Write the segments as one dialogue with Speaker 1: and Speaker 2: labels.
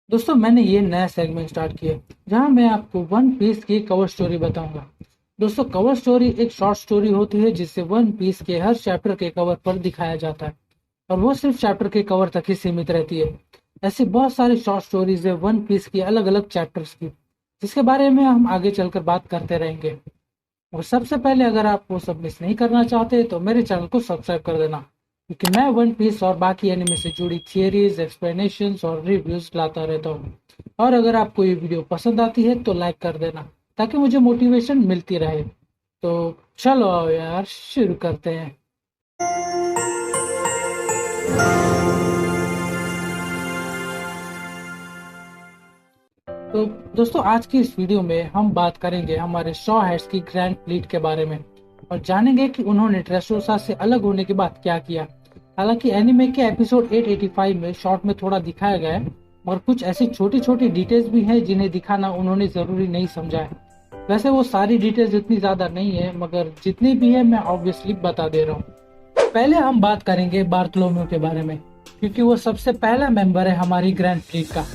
Speaker 1: दोस्तों मैंने ये नया सेगमेंट स्टार्ट किया जहां मैं आपको वन पीस की कवर स्टोरी बताऊंगा। दोस्तों कवर स्टोरी एक शॉर्ट स्टोरी होती है जिसे वन पीस के हर चैप्टर के कवर पर दिखाया जाता है और वो सिर्फ चैप्टर के कवर तक ही सीमित रहती है। ऐसी बहुत सारी शॉर्ट स्टोरीज है वन पीस की अलग अलग चैप्टर्स की, जिसके बारे में हम आगे चलकर बात करते रहेंगे। और सबसे पहले अगर आप वो सब मिस नहीं करना चाहते तो मेरे चैनल को सब्सक्राइब कर देना, क्योंकि मैं वन पीस और बाकी एनिमे से जुड़ी थियरीज, एक्सप्लेनेशंस और रिव्यूज लाता रहता हूँ। और अगर आपको ये वीडियो पसंद आती है तो लाइक कर देना ताकि मुझे मोटिवेशन मिलती रहे। तो चलो आओ यार, शुरू करते हैं। तो दोस्तों आज की इस वीडियो में हम बात करेंगे हमारे शॉ हेड्स की ग्रैंड फ्लीट के बारे में और जानेंगे कि उन्होंने ड्रेसरोसा से अलग होने के बाद क्या किया। हालांकि एनिमे के एपिसोड 885 में शॉर्ट में थोड़ा दिखाया गया है, और कुछ ऐसी छोटी छोटी डिटेल्स भी हैं जिन्हें दिखाना उन्होंने जरूरी नहीं समझा है। वैसे वो सारी डिटेल्स इतनी ज्यादा नहीं है, मगर जितनी भी है मैं ऑब्वियसली बता दे रहा हूँ। पहले हम बात करेंगे बार्थोलोम्यू के बारे में, क्योंकि वो सबसे पहला मेंबर है हमारी ग्रैंड फ्लीट का।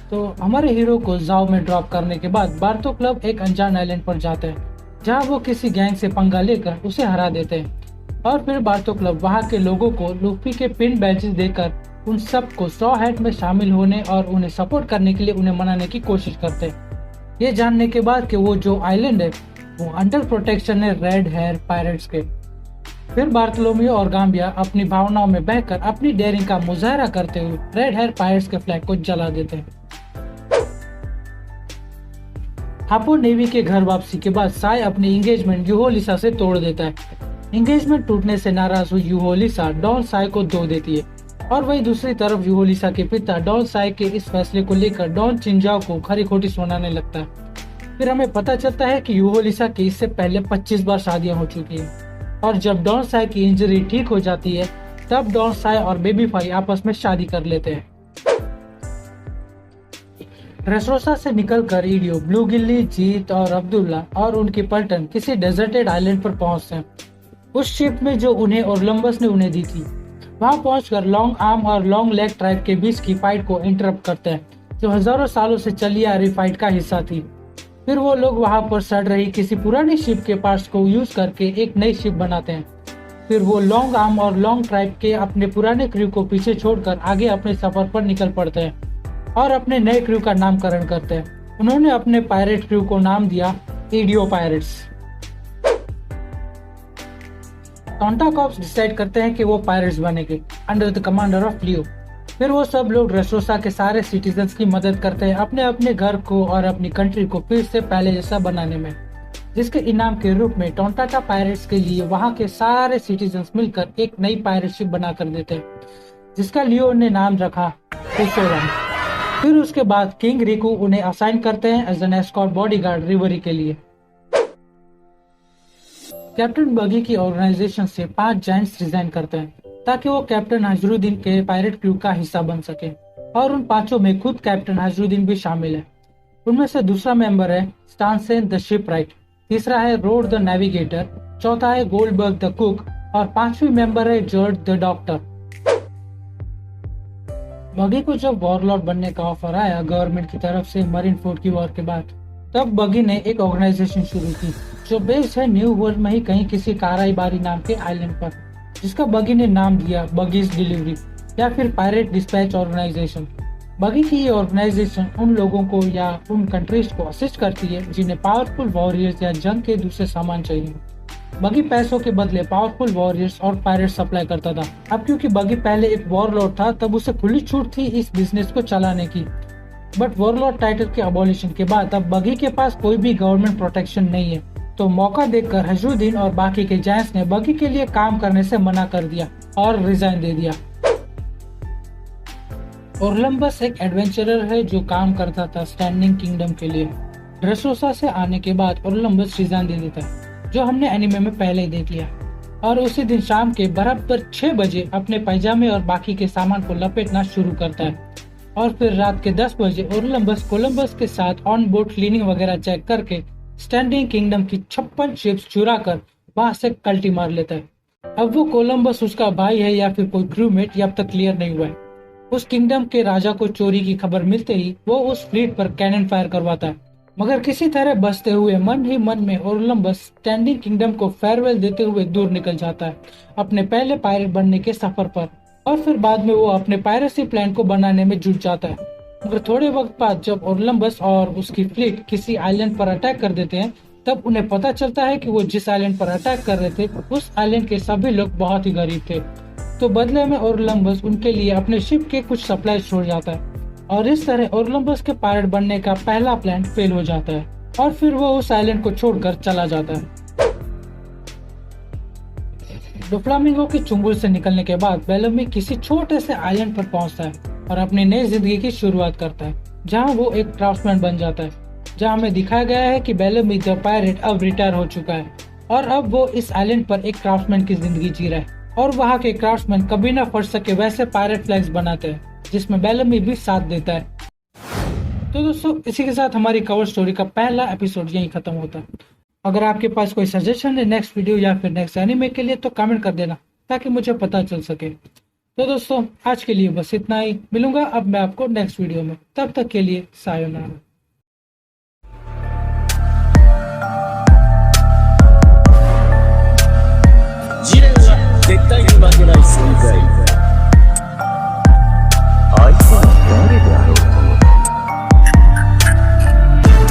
Speaker 1: तो हमारे हीरो को जाओ में ड्रॉप करने के बाद बार्थो क्लब एक अनजान आइलैंड पर जाते हैं, जहां वो किसी गैंग से पंगा लेकर उसे हरा देते हैं। और फिर बार्थो क्लब वहां के लोगों को लूफी के पिन बैचेस देकर उन सबको स्ट्रॉ हैट में शामिल होने और उन्हें सपोर्ट करने के लिए उन्हें मनाने की कोशिश करते हैं, ये जानने के बाद कि वो जो आइलैंड है वो अंडर प्रोटेक्शन है रेड हेयर पायरेट्स के। फिर बार्थोलोम्यू और गाम्बिया अपनी भावनाओं में बहकर अपनी डेयरिंग का मुजाहरा करते हुए रेड हेयर पायरेट्स के फ्लैग को जला देते हैं। हापो नेवी के घर वापसी के बाद साय अपनी एंगेजमेंट यूहोलिसा से तोड़ देता है। एंगेजमेंट टूटने से नाराज हुई यूहोलिसा डॉन साय को धो देती है, और वही दूसरी तरफ यूहोलिसा के पिता डॉन साय के इस फैसले को लेकर डॉन चिंजाओ को खरी खोटी सुनाने लगता है। फिर हमें पता चलता है कि यूहोलिसा की इससे पहले 25 बार शादियां हो चुकी हैं, और जब डॉन साय की इंजरी ठीक हो जाती है तब डॉन साय और बेबी फाई आपस में शादी कर लेते हैं। ड्रेसरोसा से निकलकर ईडियो, ब्लू गिल्ली, जीत और अब्दुल्ला और उनकी पलटन किसी डेजर्टेड आइलैंड पर पहुंचते हैं, उस शिप में जो उन्हें ओलंबस ने उन्हें दी थी। वहां पहुंचकर लॉन्ग आर्म और लॉन्ग लेग ट्राइब के बीच की फाइट को इंटरप्ट करते हैं, जो हजारों सालों से चली आ रही फाइट का हिस्सा थी। फिर वो लोग वहां पर सड़ रही किसी पुरानी शिप के पार्ट्स को यूज करके एक नई शिप बनाते हैं। फिर वो लॉन्ग आर्म और लॉन्ग ट्राइब के अपने पुराने क्रू को पीछे छोड़कर आगे अपने सफर पर निकल पड़ते हैं और अपने नए क्रू का नामकरण करते हैं। उन्होंने अपने पायरेट क्रू को नाम दिया ईडियो पायरेट्स। टोंटा कॉप्स डिसाइड करते हैं कि वो पायरेट्स बनेंगे अंडर द कमांडर ऑफ लियो। फिर वो सब लोग ड्रेसरोसा के सारे सिटीजन्स की मदद करते हैं अपने अपने घर को और अपनी कंट्री को फिर से पहले जैसा बनाने में, जिसके इनाम के रूप में टोंटाटा पायरेट्स के लिए वहां के सारे सिटीजन्स मिलकर एक नई पायरेट शिप बना कर देते हैं, जिसका लियो ने नाम रखा उसोरन। फिर उसके बाद किंग रिकू उन्हें असाइन करते हैं एज एन एस्कॉर्ट बॉडीगार्ड रिवरी के लिए। कैप्टन बगी की ऑर्गेनाइजेशन से 5 जायंट्स रिजाइन करते हैं ताकि वो कैप्टन हजरुद्दीन के पायरेट क्रू का हिस्सा बन सके, और उन पांचों में खुद कैप्टन हजरुद्दीन भी शामिल है। उनमें से दूसरा मेंबर है स्टानसेन द शिपराइट, तीसरा है रोड द नेविगेटर, चौथा है गोल्डबर्ग द कुक, और पांचवी मेंबर है जॉर्ज द डॉक्टर। बगी को जब वॉरलॉर्ड बनने का ऑफर आया गवर्नमेंट की तरफ से मरीन फोर्ट की वॉर के बाद, तब बगी ने एक ऑर्गेनाइजेशन शुरू की जो बेस्ड है न्यू वर्ल्ड में ही कहीं किसी काराईबारी नाम के आइलैंड पर, जिसका बगी ने नाम दिया बगीज डिलीवरी या फिर पायरेट डिस्पैच ऑर्गेनाइजेशन। बगी की ये ऑर्गेनाइजेशन उन लोगों को या उन कंट्रीज को असिस्ट करती है जिन्हें पावरफुल वॉरियर्स या जंग के दूसरे सामान चाहिए। बगी पैसों के बदले पावरफुल वॉरियर्स और पायरेट सप्लाई करता था। अब क्योंकि बगी पहले एक वॉरलॉर्ड था तब उसे खुली छूट थी इस बिजनेस को चलाने की, बट वॉरलॉर्ड टाइटल के अबॉलिशन के बाद अब बगी के पास कोई भी गवर्नमेंट प्रोटेक्शन नहीं है। तो मौका देखकर हजरुद्दीन और बाकी के जायंट्स ने बगी के लिए काम करने से मना कर दिया और रिजाइन दे दिया। ओलंबस एक एडवेंचरर है जो काम करता था स्टैंडिंग किंगडम के लिए। ड्रेसरोसा से आने के बाद ओलंबस रिजाइन दे देता है, जो हमने एनिमे में पहले ही देख लिया, और उसी दिन शाम के बराबर 6 बजे अपने पैजामे और बाकी के सामान को लपेटना शुरू करता है। और फिर रात के 10 बजे ओलंबस कोलंबस के साथ ऑन बोर्ड क्लीनिंग वगैरह चेक करके स्टैंडिंग किंगडम की 56 शिप्स चुरा कर वहां से कल्टी मार लेता है। अब वो कोलंबस उसका भाई है या फिर कोई क्रूमेट ये अब तक क्लियर नहीं हुआ है। उस किंगडम के राजा को चोरी की खबर मिलते ही वो उस फ्लीट पर कैनन फायर करवाता है, मगर किसी तरह बचते हुए मन ही मन में ओलंबस स्टैंडिंग किंगडम को फेयरवेल देते हुए दूर निकल जाता है अपने पहले पायरेट बनने के सफर पर। और फिर बाद में वो अपने पायरेसी प्लान को बनाने में जुट जाता है। मगर थोड़े वक्त बाद जब ओलंबस और उसकी फ्लीट किसी आइलैंड पर अटैक कर देते हैं, तब उन्हें पता चलता है कि वो जिस आइलैंड पर अटैक कर रहे थे उस आइलैंड के सभी लोग बहुत ही गरीब थे। तो बदले में ओलंबस उनके लिए अपने शिप के कुछ सप्लाई छोड़ जाता है और इस तरह ओलंबस के पायलट बनने का पहला प्लान फेल हो जाता है और फिर वो उस आइलैंड को छोड़कर चला जाता है। डोफ्लामिंगो के चुंगल से निकलने के बाद बेलोमी किसी छोटे से आइलैंड पर पहुंचता है और अपनी नई जिंदगी की शुरुआत करता है, जहां वो एक क्राफ्ट्समैन बन जाता है। जहां हमें दिखाया गया है कि बेलोमी द पायरेट अब रिटायर हो चुका है और अब वो इस आइलैंड पर एक क्राफ्ट्समैन की जिंदगी जी रहा है और वहाँ के क्राफ्ट्समैन कभी ना फट सके वैसे पायरेट फ्लैग्स बनाते हैं, जिसमें बेलोमी भी साथ देता है। तो दोस्तों, इसी के साथ हमारी कवर स्टोरी का पहला एपिसोड यहीं खत्म होता है। अगर आपके पास कोई सजेशन है नेक्स्ट वीडियो या फिर नेक्स्ट एनिमे के लिए तो कमेंट कर देना ताकि मुझे पता चल सके। तो दोस्तों, आज के लिए बस इतना ही। मिलूंगा अब मैं आपको नेक्स्ट वीडियो में, तब तक के लिए सायोनारा।
Speaker 2: ジレンは絶対に負けない存在。